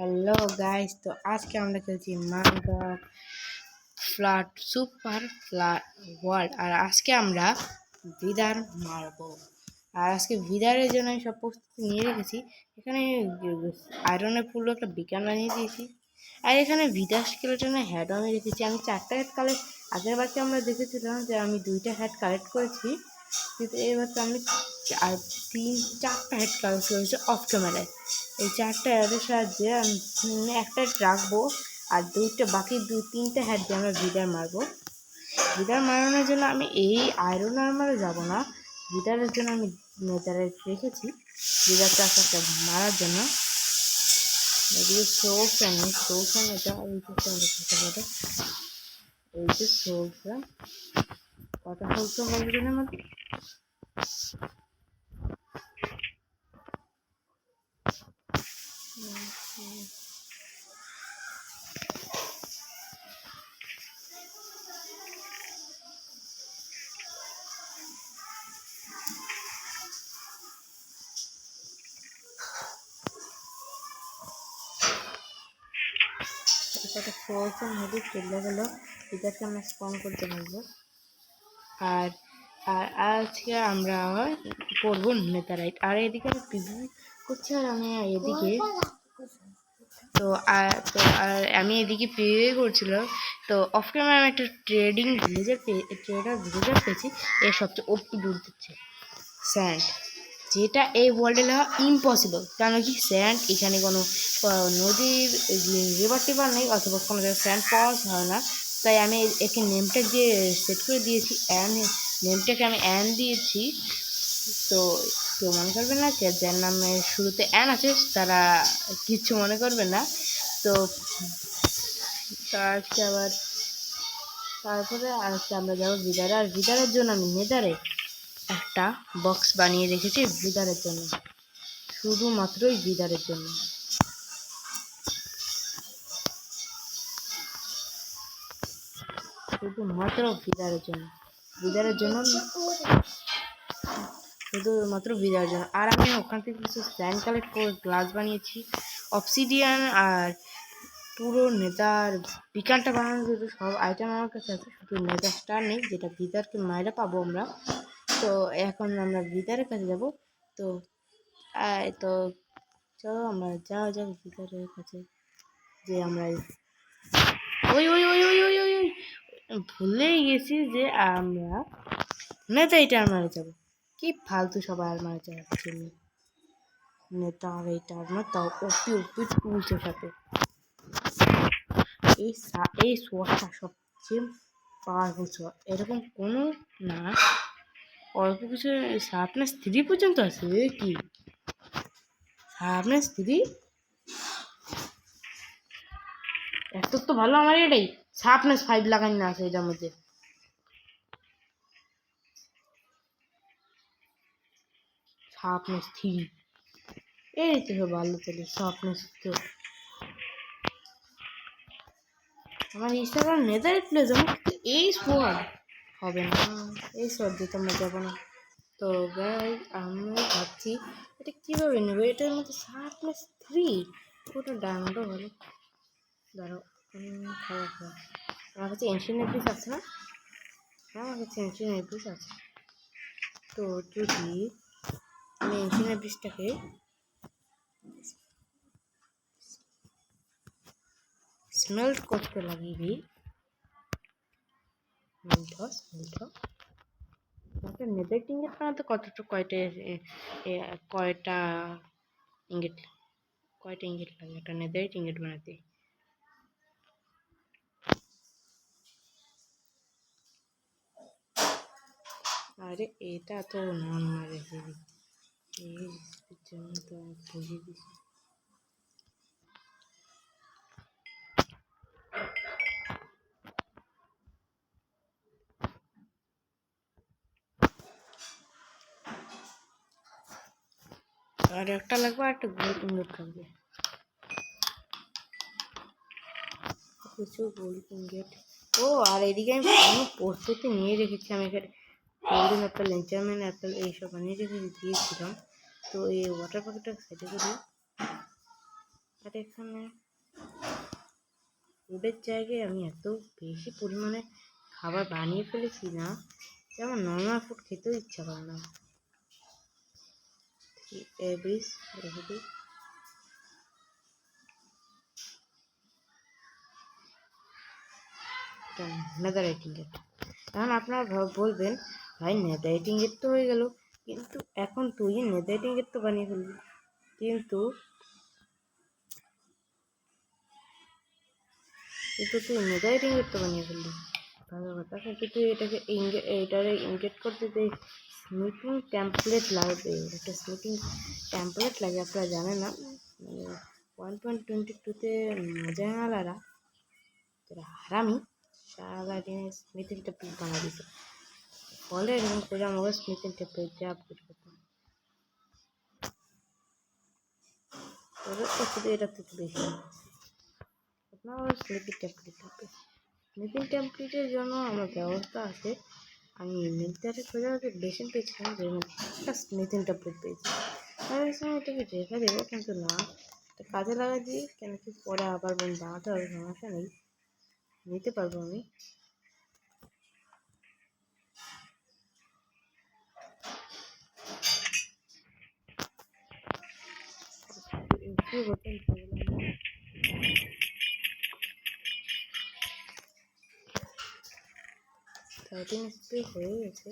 Hello guys, তো আজকে আমরা খেলছি Minecraft flood super flood world. আর আজকে আমরা ভিদার মারবো। আর আজকে ভিদারের জন্য আমি সব প্রস্তুতি নিয়ে রেখেছি। এখানে আয়রনের পুরো একটা বিকান বানিয়ে দিয়েছি। আর এখানে ভিদার স্কেলেটনের হেডও আমি রেখেছি। আমি 4টা হেড কালেক্ট, আগের বারকে আমরা দেখেছিলাম যে আমি 2টা হেড কালেক্ট করেছি, কিন্তু এবার তো আমি আর 4টা হেড কালেক্ট করেছি অফ ক্যামেরায়। এই 4টা হেডের সাহায্যে আমি একটা হেড রাখবো, আর বাকি 3টে হেড দিয়ে আমরা ভিদার মারবো। ভিদার মারানোর জন্য আমি এই আয়রন আর্মারে যাবো না, ভিদারের জন্য আমি নেদারেট রেখেছি ভিদার চাষটাকে মারার জন্য। এদিকে সোলফ্যান এটা এই যে সোলফ্যান কত সোলফ্যান বলবে জন্য আমাদের কত সোলফ্যান হেঁটে চলে গেলো, ভিদারকে আমরা স্পন করতে পারবো। আর আর আজকে আমরা করবো নেতারাইট। আর এদিকে আমি প্রিভিউ করছি, আর আমি এদিকে আমি এদিকে প্রিভিউ করছিলাম। তো অফ ক্যামেরা আমি একটা ট্রেডার ভিলেজার পেয়েছি। এর সবচেয়ে ওপি দূর দিচ্ছে স্যান্ড, যেটা এই ওয়ার্ল্ডে নেওয়া ইম্পসিবল। কেন কি স্যান্ড এখানে কোনো নদীর রিভার টিভার নেই, অথবা কোনো জায়গায় স্যান্ড পাওয়া হয় না। তাই আমি একে নেমট্যাগ দিয়ে সেট করে দিয়েছি, নেমট্যাগে আমি অ্যান দিয়েছি। তো কেউ মনে করবে না, যার নামে শুরুতে অ্যান আছে তারা কিচ্ছু মনে করবে না। তো তারপরে আজকে আমরা যাবো ভিদারে। আর ভিদারের জন্য আমি নেদারে একটা বক্স বানিয়ে রেখেছি ভিদারের জন্য, শুধুমাত্রই ভিদারের জন্য। শুধুমাত্র ভিদারের জন্য শুধুমাত্র ভিদারের জন্য। আর আমি ওখান থেকে কিছু স্যান্ড কালেক্ট করে গ্লাস বানিয়েছি, অবসিডিয়ান, আর পুরো নেতার বিকানটা বানানোর জন্য সব আইটেম আমার কাছে আছে। শুধু নেতার স্টার নেই, যেটা ভিদারকে মায়েরা পাবো আমরা। তো এখন আমরা ভিদারের কাছে যাব। তো তো চলো আমরা যাওয়া যাক ভিদারের কাছে। যে আমরা ওই ওই ওই ওই ওই ওই ওই ভুলেই গেছি যে আমরা নেতা এটা আলমারে যাবো। কি ফালতু সবাই আলমারে যাচ্ছে নেতা, আর এইটা আলমার তাও ওপি টুলসের সাথে। এই সোয়ারটা সবচেয়ে পাওয়ারফুল সোয়ার, এরকম কোনো না। অল্প কিছু শার্পনেস 3 পর্যন্ত আছে। কি শার্পনেস 3? এত তো ভালো। আমার এটাই শার্পনেস 5 লাগাই না আছে এটার মধ্যে। শার্পনেস 3 এই তো ভালো চলে। শার্পনেস তো আমার ইনস্টাগ্রাম নেতার প্লে যাবো, কিন্তু এই সোয়ার হবে না, এই সোয়ার দিতে আমরা যাবো না। তো গাই আমি ভাবছি এটা কীভাবে নেবো। এটার মধ্যে শার্পনেস 3, ওটা ডায়মন্ডও ভালো। দাঁড়াও, খারাপ হয়। আমার কাছে এনশিয়েন্ট এপিস আছে না? আমার কাছে এনশিয়েন্ট এপিস আছে। তো যদি আমি এনশিয়েন্ট এপিসটাকে স্মেল্ট করতে লাগিয়ে দিই, একটা নেদার ইঙ্গিট বানাতে কয়টা ইঙ্গিট লাগে একটা নেদার ইঙ্গিট বানাতে? আরে এটা তো নর্মাল এই জন্য তো বুঝে দিছি। আর একটা লাগবে, আর একটা গোল ইঙ্গিট লাগবে, কিছু গোল ইঙ্গিট। ও আর এদিকে আমি কোনো প্রস্তুতি নিয়ে রেখেছি। আমি এখানে গোল্ডেন অ্যাপেল, এনচারমেন্ট অ্যাপেল এইসব বানিয়ে রেখে দিয়েছিলাম। তো এই ওয়াটার পাখিটা সাইডে করি। আর এখানে ফুডের জায়গায় আমি এত বেশি পরিমাণে খাবার বানিয়ে ফেলেছি না, যেমন নর্মাল ফুড খেতেও ইচ্ছা করে না। এবিস রেখে দিই। নেদাররাইটিং গেট। এখন আপনারা বলবেন ভাই নেদাররাইটিং গেট তো হয়ে গেল, কিন্তু এখন তুই নেদাররাইটিং গেট তো বানিয়ে ফেলবি, কিন্তু তুই নেদাররাইটিং গেট তো বানিয়ে ফেলবি ভালো কথা, কিন্তু তুই এটারে ইনগেট করতে যে স্মিথিং টেমপ্লেট লাগবে, একটা স্মিথিং টেমপ্লেট লাগে, আপনারা জানেন না, মানে 1.22-তে মজাওয়ালারা তোরা হারামি সারাদিন স্মিথিং টেমপ্লেট বানিয়ে দিত, ফলে এরকম করে আমাকে স্মিথিং টেমপ্লেট দিয়ে আপডেট করতাম। তোদের তো শুধু এটা থেকে বেশি আপনার স্মিথিং টেমপ্লেট থাকবে। স্মিথিং টেমপ্লেটের জন্য আমার ব্যবস্থা আছে, আমি মিন্ত্রাতে খোঁজা হচ্ছে বেশি পেয়েছিলাম, যে একটা স্মিথিং টেমপ্লেট পেয়েছি, আমি এটাকে রেখে দেবো, কিন্তু না কাজে লাগা দিয়ে কেন কি পরে আবার বানাতে হবে, সমস্যা নেই, নিতে পারবো আমি। সার্টিং স্প্রে হয়ে গেছে,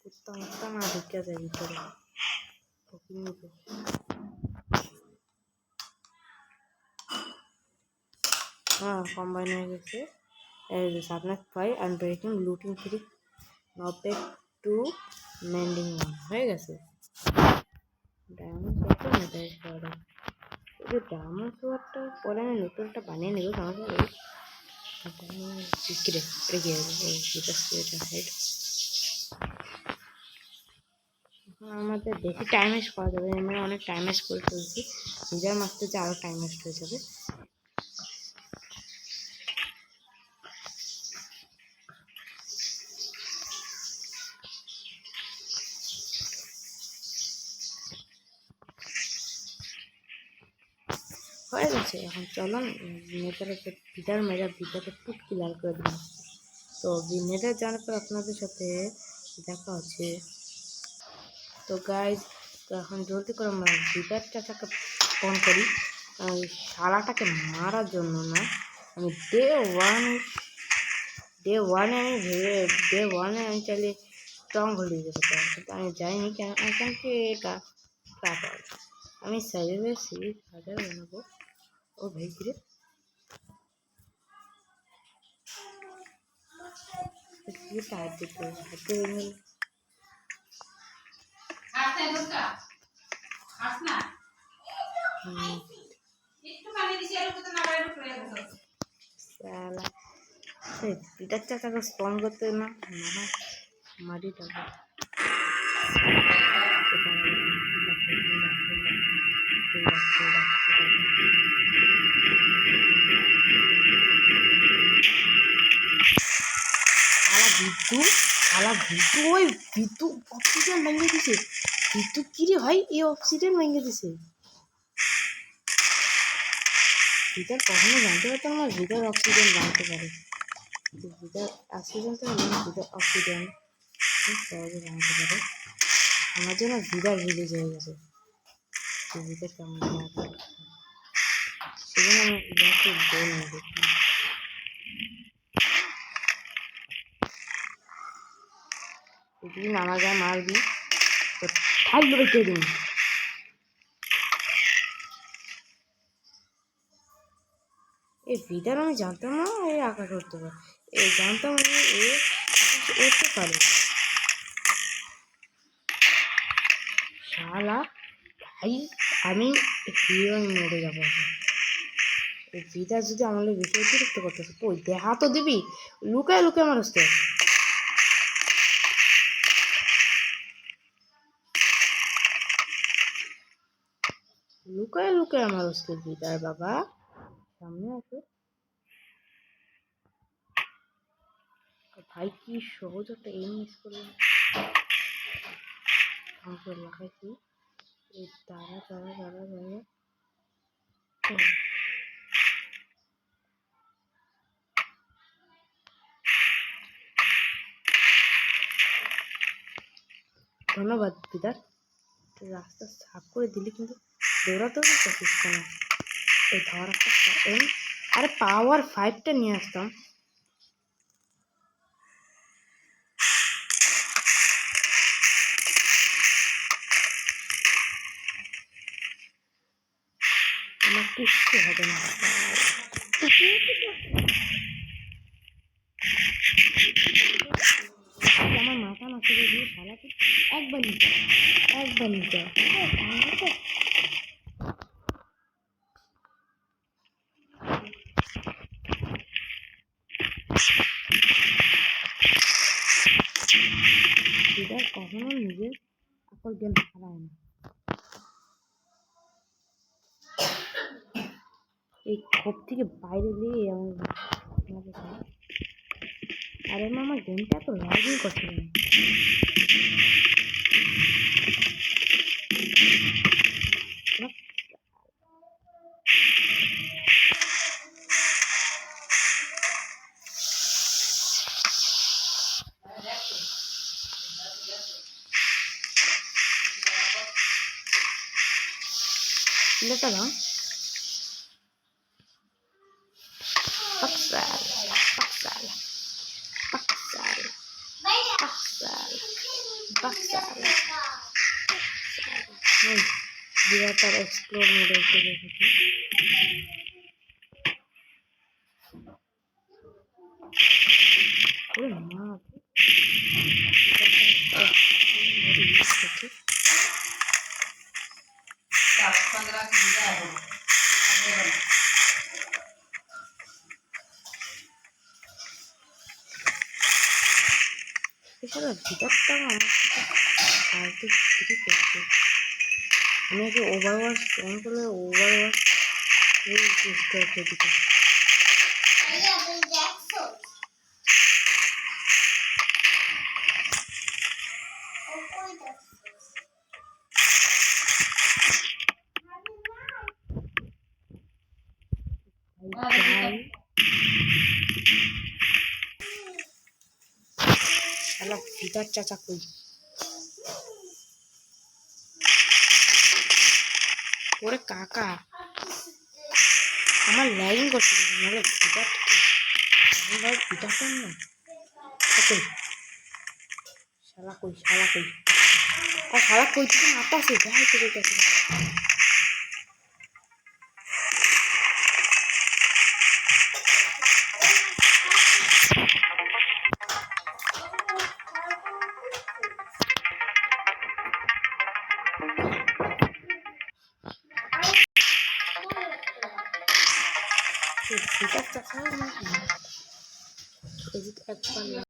কুত্তা মুত্তা না ঢুকে যায় ভিতরে। হ্যাঁ কম্বাইন হয়ে গেছে। সাবনেট 5 আনব্রেকিং লুটিং 3 নপেক 2 মেন্ডিং 1 হয়ে গেছে। ডায়মন্ড সোয়ারটা মেটাই করা, এই ডায়মন্ড সোয়ারটা পরে আমি নতুনটা বানিয়ে নেব, সমস্যা নেই। আমাদের বেশি টাইম ওয়েস্ট করা যাবে, মানে অনেক টাইম ওয়েস্ট করে ফেলছি, নিজের মারতে যে আরও টাইম ওয়েস্ট হয়ে যাবে। হয়ে গেছে, এখন চলুন নেতারে ভিতরে পুট ক্লিয়ার করে দিলাম। তো নেটে যাওয়ার পর আপনাদের সাথে দেখা হচ্ছে। তো গাইজ, তো এখন জলদি করে আমরা ভিটার চাচাকে ফোন করি, শালাটাকে মারার জন্য না, আমি ডে ওয়ানে আমি চাইলে স্ট্রং হোল্ড যেতে পারি, কিন্তু আমি যাইনি কেন, এখান থেকে এটা খারাপ। আমি সাইডের সিরিজ হাজার বানাবো। ও ভাই কিরে টায়ার দিতে হাতে পিটার চাচাকে স্পন করতে না মাটি টাকা ওই বিদ্যু অক্সিজেন ভেঙে দিছে। বিদ্যুৎ কিরে ভাই এই অক্সিজেন ভেঙে দিছে। ভিতর কখনো জানতে পারতাম না ভিতর অক্সিজেন জানতে পারে, ভিতর অক্সিজেন তো ভিতর অক্সিজেন খুব সহজে জানতে পারে। আমার জন্য ভিতর রিলিজ হয়ে গেছে, ভিতর কেমন সেজন্য আমি ইতিহাসকে গোল নিয়ে দেখি। প্রতিদিন আমার গায়ে মারবি তো থাকবে রেখে দিন। এই ভিতর আমি জানতাম না এই আঁকা করতে পারে, এই জানতাম এ উঠতে পারে। শালা ভাই আমি হিরো মরে যাবো। এই ভিতর যদি আমার বেশি অতিরিক্ত করতেছে, ওই দেখা তো দিবি, লুকায় লুকায় মানুষকে লুকায় লুকায় মানুষকে ভিতর। বাবা সামনে আসো ভাই, কি সহজ একটা এম মিস করলাম, লাগাইছি এই দাঁড়া দাঁড়া দাঁড়া দাঁড়া ধন্যবাদ বিদার, রাস্তা সাফ করে দিলি, কিন্তু দৌড়াতেও তো চেষ্টা না। এই ধর একটা আরে পাওয়ার 5টা নিয়ে আসতাম। আমার কিচ্ছু হবে না। আমার মাথা নষ্ট করে দিয়ে শালাকে একবার নিতে বিদার কখনো নিজের সকল জ্ঞান হারায় না। এই ক্ষোভ থেকে বাইরে দিয়ে আরে মামা গেমটা তো ল্যাগিং করছিল না। লেটা দাও Paksal, paksal, paksal, paksal, paksal. Dia ter-explore mode itu gitu. Udah maaf. এছাড়া ভিতরটাও আমার সাথে ফালতু করছে। আমি আগে ওভারওয়াচ অন করলে ওভারওয়াচ বুঝতে হচ্ছে দিকে। ভিতর চাচা কই ওরে কাকা আমার ল্যাগিং করছে নাহলে ভিতর ভিতরটা না কই শালা কই আর শালা কই থেকে মারতাছে যাই করে গেছে। ভিতর চাচা একবার